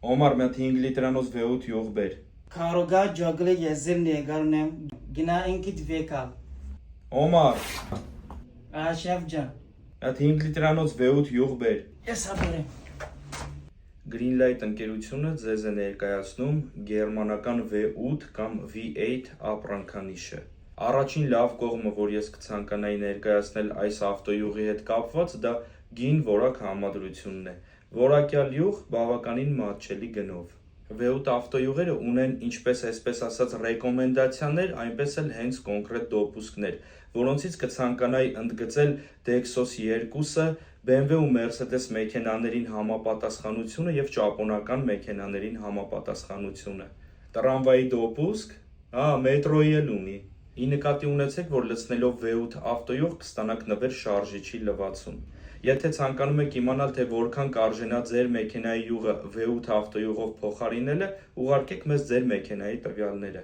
Օմար, մի հատ 5 լիտրանոց V8 յուղ բեր։ Քարոգա ջոգլը եզրն եգարնեմ գնա ինքիդ վեկալ։ Օմար, Աշեֆ ջան։ մի հատ 5 լիտրանոց V8 յուղ բեր։ Ես հաբերեմ։ Greenlight ընկերությունը ձեզ է ներկայացնում գերմանական V8 կամ V8 ապրանքանիշը։ Առաջին լավ կողմը, որ ես կցանկանայի ներկայացնել այս ավտոյուղի հետ կապված, դա գին որակ համադրությունն է։ Որակյալ յուղ բավականին մատչելի գնով։ V8 ավտոյուղերը ունեն ինչպես այսպես ասած ռեկոմենդացիաներ, այնպես էլ հենց կոնկրետ դոպուսկներ, որոնցից կցանկանայի ընդգծել Dexos 2-ը, BMW ու Mercedes մեքենաներին համապատասխանությունը եւ ճապոնական մեքենաներին համապատասխանությունը։ Տրամվայի դոպուսկ, մետրոյի էլ ունի։ Ի նկատի ունեցեք, որ լցնելով V8 ավտոյուղ կստանաք նվեր շարժիչի լվացում։ Եթե ցանկանում եք իմանալ, թե որքան կարժենա ձեր մեքենայի յուղը V8 ավտոյուղով փոխարինելը, ուղարկեք մեզ ձեր մեքենայի տվյալները։